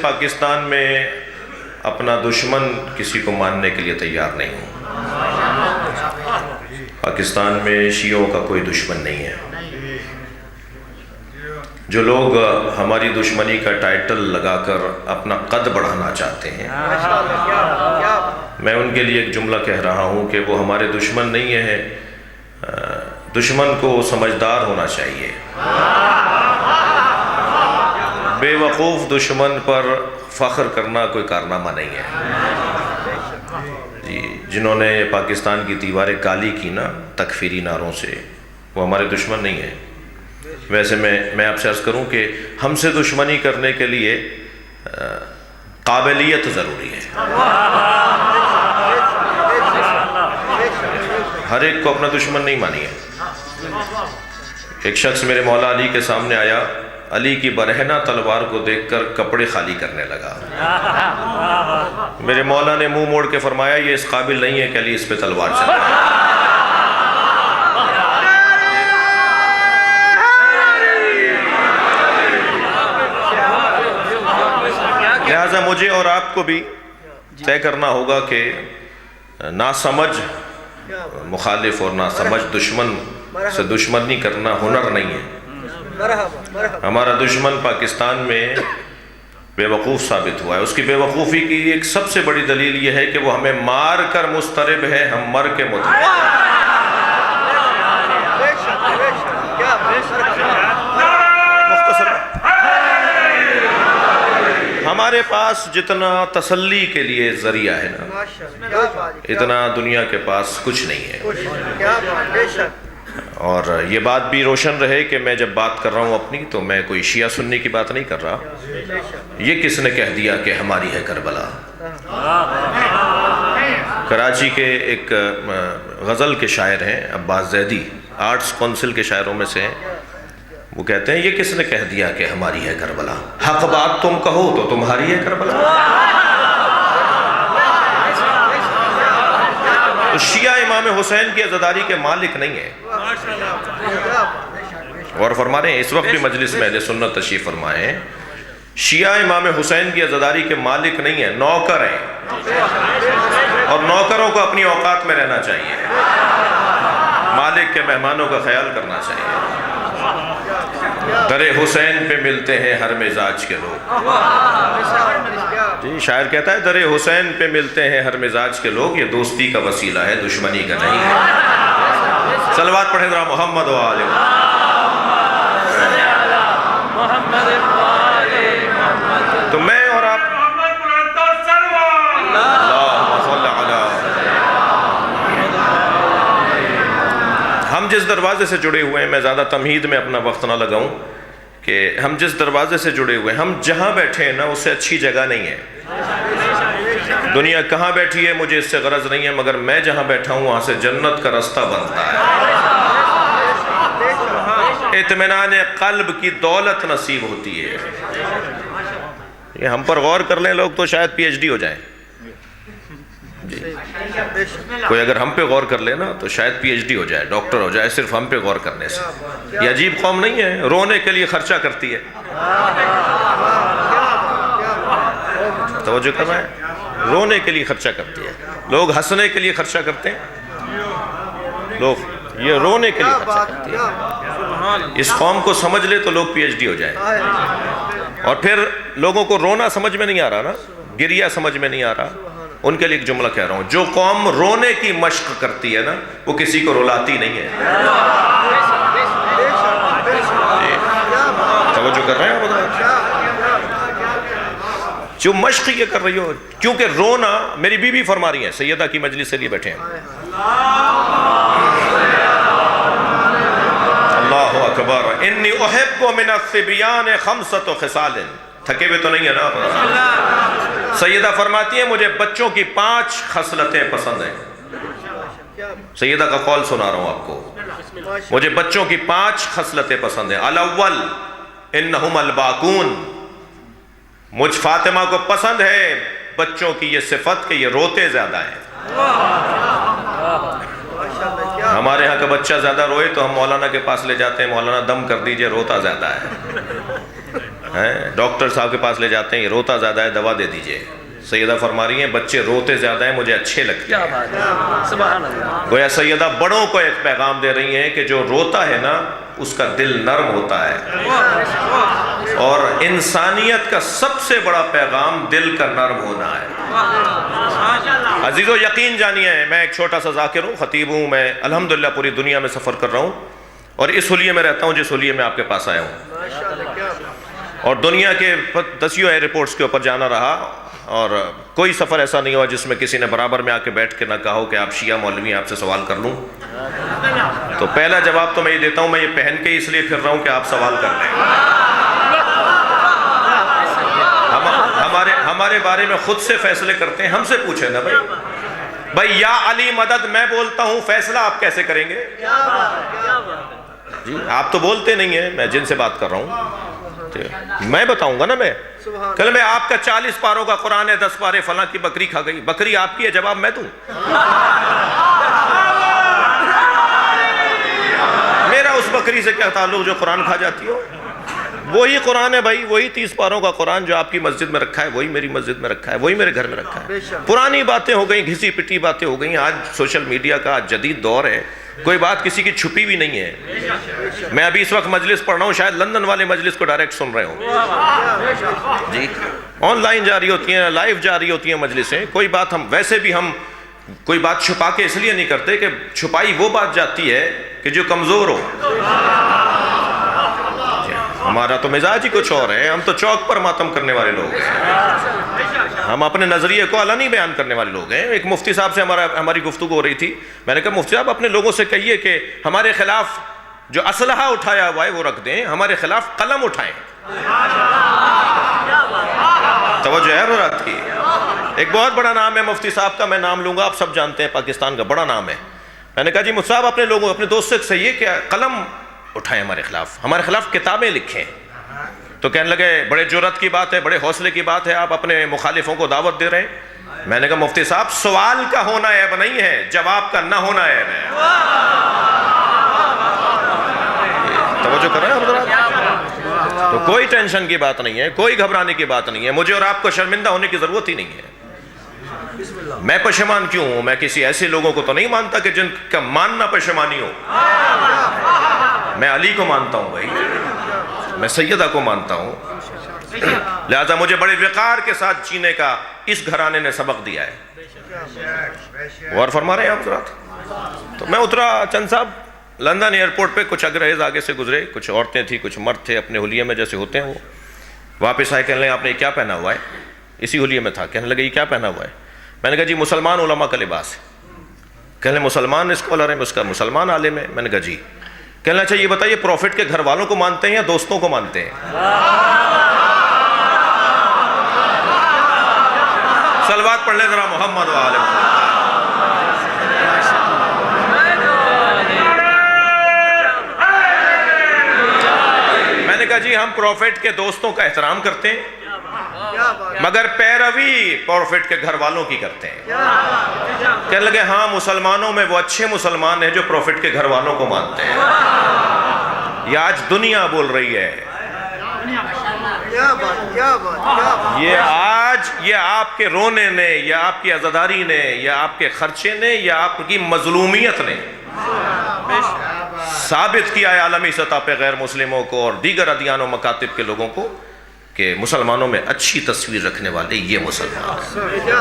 پاکستان میں اپنا دشمن کسی کو ماننے کے لیے تیار نہیں ہوں۔ پاکستان میں شیعوں کا کوئی دشمن نہیں ہے۔ جو لوگ ہماری دشمنی کا ٹائٹل لگا کر اپنا قد بڑھانا چاہتے ہیں، میں ان کے لیے ایک جملہ کہہ رہا ہوں کہ وہ ہمارے دشمن نہیں ہیں۔ دشمن کو سمجھدار ہونا چاہیے۔ بے وقوف دشمن پر فخر کرنا کوئی کارنامہ نہیں ہے۔ جی، جنہوں نے پاکستان کی دیواریں کالی کی نا تکفیری نعروں سے، وہ ہمارے دشمن نہیں ہیں۔ ویسے میں آپ سے عرض کروں کہ ہم سے دشمنی کرنے کے لیے قابلیت ضروری ہے۔ ہر ایک کو اپنا دشمن نہیں مانیے۔ ایک شخص میرے مولا علی کے سامنے آیا، علی کی برہنہ تلوار کو دیکھ کر کپڑے خالی کرنے لگا۔ میرے مولا نے منہ موڑ کے فرمایا یہ اس قابل نہیں ہے کہ علی اس پہ تلوار چلائے۔ لہٰذا مجھے اور آپ کو بھی طے کرنا ہوگا کہ ناسمجھ مخالف اور ناسمجھ دشمن سے دشمنی کرنا ہنر نہیں ہے۔ ہمارا دشمن پاکستان میں بے وقوف ثابت ہوا ہے۔ اس کی بے وقوفی کی ایک سب سے بڑی دلیل یہ ہے کہ وہ ہمیں مار کر مضطرب ہے، ہم مر کے مضطرب ہیں۔ ہمارے پاس جتنا تسلی کے لیے ذریعہ ہے نا، اتنا دنیا کے پاس کچھ نہیں ہے۔ اور یہ بات بھی روشن رہے کہ میں جب بات کر رہا ہوں اپنی، تو میں کوئی شیعہ سنی کی بات نہیں کر رہا۔ یہ کس نے کہہ دیا کہ ہماری ہے کربلا؟ کراچی کے ایک غزل کے شاعر ہیں عباس زیدی، آرٹس کونسل کے شاعروں میں سے ہیں۔ وہ کہتے ہیں یہ کس نے کہہ دیا کہ ہماری ہے کربلا؟ حق بات تم کہو تو تمہاری ہے کربلا۔ تو شیعہ امام حسین کی عزاداری کے مالک نہیں ہے۔ اور فرما رہے ہیں اس وقت بھی مجلس میں اہل سنت تشریف فرمائے ہیں، شیعہ امام حسین کی عزاداری کے مالک نہیں ہے، نوکر ہیں۔ اور نوکروں کو اپنی اوقات میں رہنا چاہیے، مالک کے مہمانوں کا خیال کرنا چاہیے۔ در حسین پہ ملتے ہیں ہر مزاج کے لوگ۔ جی، شاعر کہتا ہے در حسین پہ ملتے ہیں ہر مزاج کے لوگ، یہ دوستی کا وسیلہ ہے، دشمنی کا نہیں ہے۔ صلوات پڑھیں ذرا محمد و آل محمد۔ تو میں اور آپ ہم جس دروازے سے جڑے ہوئے ہیں، میں زیادہ تمہید میں اپنا وقت نہ لگاؤں، کہ ہم جس دروازے سے جڑے ہوئے ہیں، ہم جہاں بیٹھے ہیں نا اس سے اچھی جگہ نہیں ہے۔ دنیا کہاں بیٹھی ہے مجھے اس سے غرض نہیں ہے، مگر میں جہاں بیٹھا ہوں وہاں سے جنت کا رستہ بنتا ہے۔ اطمینان قلب کی دولت نصیب ہوتی ہے۔ یہ ہم پر غور کر لیں لوگ تو شاید پی ایچ ڈی ہو جائیں۔ جی، کوئی اگر ہم پہ غور کر لے نا تو شاید پی ایچ ڈی ہو جائے، ڈاکٹر ہو جائے، صرف ہم پہ غور کرنے سے۔ یہ عجیب قوم نہیں ہے، رونے کے لیے خرچہ کرتی ہے۔ توجہ کر رہے ہیں؟ رونے کے لیے خرچہ کرتی ہے۔ لوگ ہنسنے کے لیے خرچہ کرتے ہیں، لوگ یہ رونے کے لیے خرچہ کرتی ہے۔ اس قوم کو سمجھ لے تو لوگ پی ایچ ڈی ہو جائیں۔ اور پھر لوگوں کو رونا سمجھ میں نہیں آ رہا نا، گریہ سمجھ میں نہیں آ رہا، ان کے لیے ایک جملہ کہہ رہا ہوں، جو قوم رونے کی مشق کرتی ہے نا وہ کسی کو رلاتی نہیں ہے۔ توجہ کر رہے ہیں؟ جو مشق یہ کر رہی ہو، کیونکہ رونا، میری بیوی فرما رہی ہیں، سیدہ کی مجلس سے لیے بیٹھے ہیں، اللہ اکبر، انی احب من الصبیان خمسۃ خصال، تھکے ہوئے تو نہیں ہے نا؟ سیدہ فرماتی ہیں مجھے بچوں کی 5 خصلتیں پسند ہیں۔ سیدہ کا قول سنا رہا ہوں آپ کو، مجھے بچوں کی 5 خصلتیں پسند ہیں۔ الاول انہم الباکون، مجھ فاطمہ کو پسند ہے بچوں کی یہ صفت کہ یہ روتے زیادہ ہیں۔ ہمارے ہاں کا بچہ زیادہ روئے تو ہم مولانا کے پاس لے جاتے ہیں، مولانا دم کر دیجئے، روتا زیادہ ہے۔ ڈاکٹر صاحب کے پاس لے جاتے ہیں، یہ روتا زیادہ ہے، دوا دے دیجئے۔ سیدہ فرما رہی ہیں بچے روتے زیادہ ہیں، مجھے اچھے لگتے ہیں۔ گویا سیدہ بڑوں کو ایک پیغام دے رہی ہیں کہ جو روتا ہے نا اس کا دل نرم ہوتا ہے، اور انسانیت کا سب سے بڑا پیغام دل کا نرم ہونا ہے۔ عزیزو یقین جانیے، میں ایک چھوٹا سا ذاکر ہوں، خطیب ہوں، میں الحمدللہ پوری دنیا میں سفر کر رہا ہوں، اور اس حلیے میں رہتا ہوں جس حلیے میں آپ کے پاس آیا ہوں، اور دنیا کے 10 ایئرپورٹس کے اوپر جانا رہا، اور کوئی سفر ایسا نہیں ہوا جس میں کسی نے برابر میں آ کے بیٹھ کے نہ کہا ہو کہ آپ شیعہ مولوی آپ سے سوال کر لوں۔ تو پہلا جواب تو میں یہ دیتا ہوں، میں یہ پہن کے اس لیے پھر رہا ہوں کہ آپ سوال کر لیں۔ ہمارے بارے میں خود سے فیصلے کرتے ہیں، ہم سے پوچھیں نا بھائی یا علی مدد میں بولتا ہوں، فیصلہ آپ کیسے کریں گے؟ جی آپ تو بولتے نہیں ہیں، میں جن سے بات کر رہا ہوں میں بتاؤں گا نا، میں کل میں آپ کا 40 پاروں کا قرآن ہے، 10 پارے فلاں کی بکری کھا گئی، بکری آپ کی ہے، جواب میں دوں؟ میرا اس بکری سے کیا تعلق جو قرآن کھا جاتی ہو؟ وہی قرآن ہے بھائی، وہی 30 پاروں کا قرآن جو آپ کی مسجد میں رکھا ہے، وہی میری مسجد میں رکھا ہے، وہی میرے گھر میں رکھا ہے۔ پرانی باتیں ہو گئیں، گھسی پٹی باتیں ہو گئیں، آج سوشل میڈیا کا جدید دور ہے، کوئی بات کسی کی چھپی بھی نہیں ہے۔ میں ابھی اس وقت مجلس پڑھ رہا ہوں، شاید لندن والے مجلس کو ڈائریکٹ سن رہے ہوں جی، آن لائن جاری ہوتی ہیں، لائیو جاری ہوتی ہیں مجلسیں، کوئی بات ہم ویسے بھی ہم کوئی بات چھپا کے اس لیے نہیں کرتے کہ چھپائی وہ بات جاتی ہے کہ جو کمزور ہو۔ ہمارا تو مزاج ہی کچھ اور ہے، ہم تو چوک پر ماتم کرنے والے لوگ ہیں، ہم اپنے نظریے کو علنی بیان کرنے والے لوگ ہیں۔ ایک مفتی صاحب سے ہماری گفتگو ہو رہی تھی، میں نے کہا مفتی صاحب اپنے لوگوں سے کہیے کہ ہمارے خلاف جو اسلحہ اٹھایا ہوا ہے وہ رکھ دیں، ہمارے خلاف قلم اٹھائیں۔ توجہ ہے حضرات کی؟ ایک بہت بڑا نام ہے مفتی صاحب کا، میں نام لوں گا، آپ سب جانتے ہیں، پاکستان کا بڑا نام ہے۔ میں نے کہا جی مفتی صاحب اپنے لوگوں اپنے دوست سے کہیے کہ قلم اٹھائیں، ہمارے خلاف کتابیں لکھیں۔ تو کہنے لگے بڑے جرات کی بات ہے، بڑے حوصلے کی بات ہے، آپ اپنے مخالفوں کو دعوت دے رہے ہیں۔ میں نے کہا مفتی صاحب سوال کا ہونا عیب نہیں ہے، جواب کا نہ ہونا عیب ہے۔ توجہ کر رہے ہیں حضرات؟ تو کوئی ٹینشن کی بات نہیں ہے، کوئی گھبرانے کی بات نہیں ہے، مجھے اور آپ کو شرمندہ ہونے کی ضرورت ہی نہیں ہے۔ میں پشیمان کیوں ہوں؟ میں کسی ایسے لوگوں کو تو نہیں مانتا کہ جن کا ماننا پشیمانی ہو۔ میں علی کو مانتا ہوں بھائی، میں سیدہ کو مانتا ہوں، لہذا مجھے بڑے وقار کے ساتھ جینے کا اس گھرانے نے سبق دیا ہے۔ غور فرما رہے ہیں آپ حضرات؟ تو میں اترا، چند صاحب لندن ایئرپورٹ پہ کچھ انگریز آگے سے گزرے، کچھ عورتیں تھیں، کچھ مرد تھے، اپنے حلیے میں جیسے ہوتے ہیں وہ واپس آئے، کہنے لگے آپ نے کیا پہنا ہوا ہے؟ اسی حلیے میں تھا، کہنے لگے یہ کیا پہنا ہوا ہے؟ میں نے کہا جی مسلمان علماء کا لباس ہے۔ کہنے لگے مسلمان اسکالر ہیں، اس کا مسلمان عالم ہے؟ میں نے کہا جی۔ کہنا اچھا یہ بتائیے پروفٹ کے گھر والوں کو مانتے ہیں یا دوستوں کو مانتے ہیں؟ صلوات پڑھ لیں ذرا محمد و آل محمد۔ میں نے کہا جی ہم پروفٹ کے دوستوں کا احترام کرتے ہیں مگر پیروی پروفٹ کے گھر والوں کی کرتے ہیں۔ کہنے لگے ہاں مسلمانوں میں وہ اچھے مسلمان ہیں جو پروفٹ کے گھر والوں کو مانتے ہیں۔ یہ آج دنیا بول رہی ہے، یہ آپ کے رونے نے، یا آپ کی عزاداری نے، یا آپ کے خرچے نے، یا آپ کی مظلومیت نے ثابت کیا ہے عالمی سطح پہ غیر مسلموں کو اور دیگر ادیان و مکاتب کے لوگوں کو کہ مسلمانوں میں اچھی تصویر رکھنے والے یہ مسلمان ہیں۔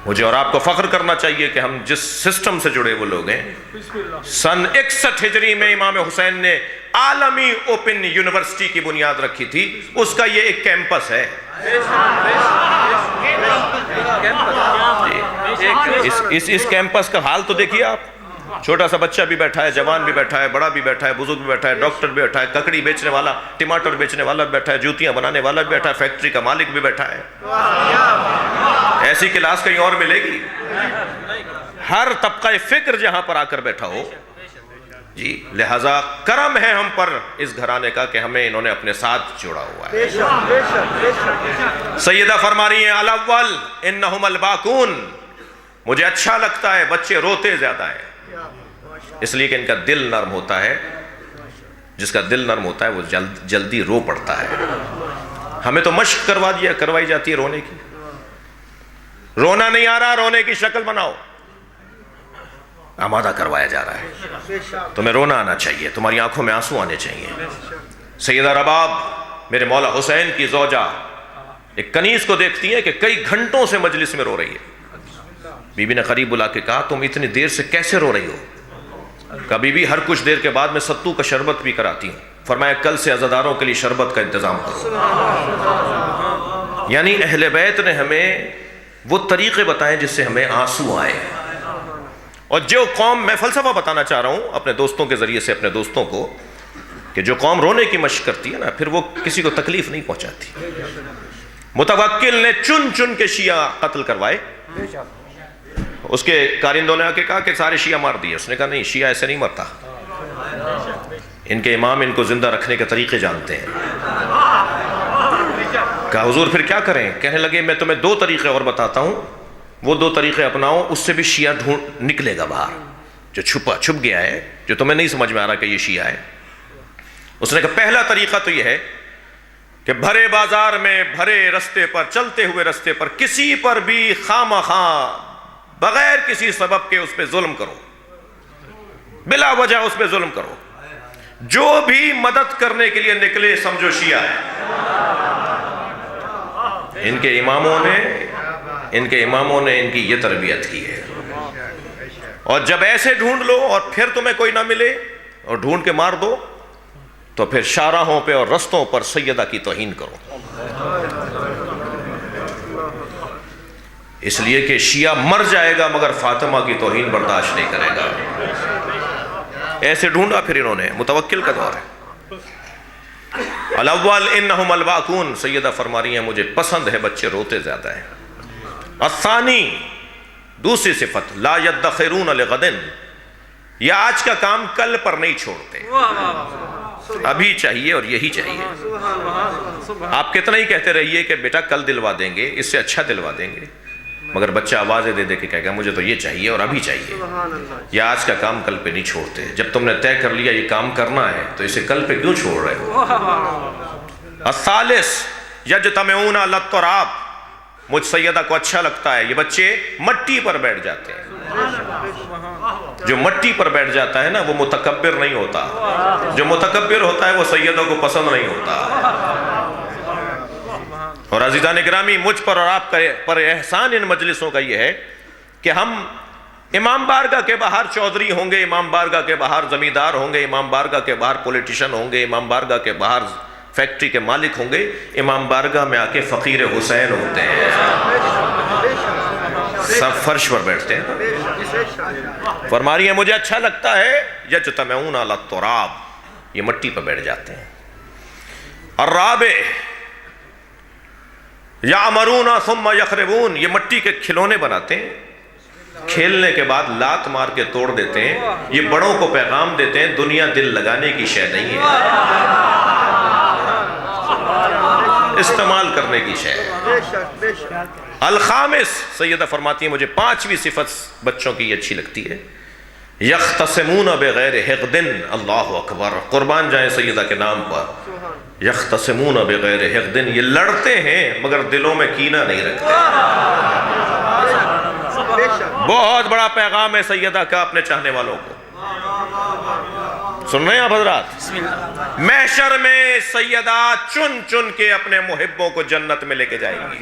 مجھے اور آپ کو فخر کرنا چاہیے کہ ہم جس سسٹم سے جڑے وہ لوگ ہیں۔ سن 61 ہجری میں امام حسین نے عالمی اوپن یونیورسٹی کی بنیاد رکھی تھی، اس کا یہ ایک کیمپس ہے۔ اس کیمپس کا حال تو دیکھیے آپ، چھوٹا سا بچہ بھی بیٹھا ہے، جوان بھی بیٹھا ہے، بڑا بھی بیٹھا ہے، بزرگ بھی بیٹھا ہے، ڈاکٹر بھی بیٹھا ہے، ککڑی بیچنے والا، ٹماٹر بیچنے والا بھی بیٹھا ہے، جوتیاں بنانے والا بھی بیٹھا ہے، فیکٹری کا مالک بھی بیٹھا ہے۔ ایسی کلاس کہیں اور ملے گی؟ ہر طبقہ فکر جہاں پر آ کر بیٹھا ہو جی، لہذا کرم ہے ہم پر اس گھرانے کا کہ ہمیں انہوں نے اپنے ساتھ جوڑا ہوا ہے۔ سیدہ فرما رہی ہیں الاول انہم الباکون، مجھے اچھا لگتا ہے بچے روتے زیادہ ہیں، اس لیے کہ ان کا دل نرم ہوتا ہے۔ جس کا دل نرم ہوتا ہے وہ جلدی رو پڑتا ہے. ہمیں تو مشق کروائی جاتی ہے رونے کی. رونا نہیں آ رہا، رونے کی شکل بناؤ. آمادہ کروایا جا رہا ہے. تمہیں رونا آنا چاہیے، تمہاری آنکھوں میں آنسو آنے چاہیے. سیدہ رباب میرے مولا حسین کی زوجہ ایک کنیز کو دیکھتی ہے کہ کئی گھنٹوں سے مجلس میں رو رہی ہے. بی بی نے قریب بلا کے کہا تم اتنی دیر سے کیسے رو رہی ہو؟ کہا بی بی ہر کچھ دیر کے بعد میں ستو کا شربت بھی کراتی ہوں. فرمایا کل سے عزاداروں کے لیے شربت کا انتظام کرو. یعنی اہل بیت نے ہمیں وہ طریقے بتائے جس سے ہمیں آنسو آئے. اور جو قوم، میں فلسفہ بتانا چاہ رہا ہوں اپنے دوستوں کے ذریعے سے اپنے دوستوں کو، کہ جو قوم رونے کی مشق کرتی ہے نا پھر وہ کسی کو تکلیف نہیں پہنچاتی. متوکل نے چن چن کے شیعہ قتل کروائے. اس کے کارندوں نے آ کے کہا کہ سارے شیعہ مار دیے. اس نے کہا نہیں، شیعہ ایسے نہیں مرتا. ان کے امام ان کو زندہ رکھنے کے طریقے جانتے ہیں. کہا حضور پھر کیا کریں؟ کہنے لگے میں تمہیں 2 طریقے اور بتاتا ہوں، وہ 2 طریقے اپناؤ، اس سے بھی شیعہ ڈھونڈ نکلے گا باہر. جو چھپ گیا ہے، جو تمہیں نہیں سمجھ میں آ رہا کہ یہ شیعہ ہے. اس نے کہا پہلا طریقہ تو یہ ہے کہ بھرے بازار میں، بھرے رستے پر، چلتے ہوئے رستے پر کسی پر بھی خواہ بغیر کسی سبب کے اس پہ ظلم کرو، بلا وجہ اس پہ ظلم کرو. جو بھی مدد کرنے کے لیے نکلے سمجھو شیعہ ہے. ان کے اماموں نے ان کی یہ تربیت کی ہے. اور جب ایسے ڈھونڈ لو اور پھر تمہیں کوئی نہ ملے اور ڈھونڈ کے مار دو تو پھر شاہراہوں پہ اور رستوں پر سیدہ کی توہین کرو. اس لیے کہ شیعہ مر جائے گا مگر فاطمہ کی توہین برداشت نہیں کرے گا. ایسے ڈھونڈا پھر انہوں نے. متوکل کا دور ہے. الاول انہم الباکون، سیدہ فرما رہی ہیں مجھے پسند ہے بچے روتے زیادہ ہیں. الثانی، دوسری صفت، لا یدخرون لغد، یہ آج کا کام کل پر نہیں چھوڑتے. ابھی چاہیے اور یہی چاہیے. آپ کتنا ہی کہتے رہیے کہ بیٹا کل دلوا دیں گے، اس سے اچھا دلوا دیں گے، مگر بچہ آوازیں دے دے کے کہے گا مجھے تو یہ چاہیے اور ابھی چاہیے. یہ آج کا کام کل پہ نہیں چھوڑتے. جب تم نے طے کر لیا یہ کام کرنا ہے تو اسے کل پہ کیوں چھوڑ رہے ہو؟ الثالث یجتمعون علی التراب، مجھ سیدہ کو اچھا لگتا ہے یہ بچے مٹی پر بیٹھ جاتے ہیں. جو مٹی پر بیٹھ جاتا ہے نا وہ متکبر نہیں ہوتا. جو متکبر ہوتا ہے وہ سیدوں کو پسند نہیں ہوتا. اور عزیزان گرامی، مجھ پر اور آپ پر احسان ان مجلسوں کا یہ ہے کہ ہم امام بارگاہ کے باہر چودھری ہوں گے، امام بارگاہ کے باہر زمیندار ہوں گے، امام بارگاہ کے باہر پولیٹیشن ہوں گے، امام بارگاہ کے باہر فیکٹری کے مالک ہوں گے، امام بارگاہ میں آ کے فقیر حسین ہوتے ہیں. سب فرش پر بیٹھتے ہیں. فرما رہی ہیں مجھے اچھا لگتا ہے یجتمعون علی التراب، یہ مٹی پر بیٹھ جاتے ہیں. الرابع یعمرون ثم یخربون، یہ مٹی کے کھلونے بناتے ہیں، کھیلنے کے بعد لات مار کے توڑ دیتے ہیں. یہ بڑوں کو پیغام دیتے ہیں دنیا دل لگانے کی شے نہیں ہے، استعمال کرنے کی شے ہے. الخامس، سیدہ فرماتی ہیں مجھے 5ویں صفت بچوں کی اچھی لگتی ہے، یختصمون بغیر حقد. اللہ اکبر، قربان جائیں سیدہ کے نام پر. یختصمون بغیر حقد، یہ لڑتے ہیں مگر دلوں میں کینہ نہیں رکھتے. بہت بڑا پیغام ہے سیدہ کا اپنے چاہنے والوں کو. سن رہے ہیں آپ حضرات؟ محشر میں سیدہ چن چن کے اپنے محبوں کو جنت میں لے کے جائیں گی.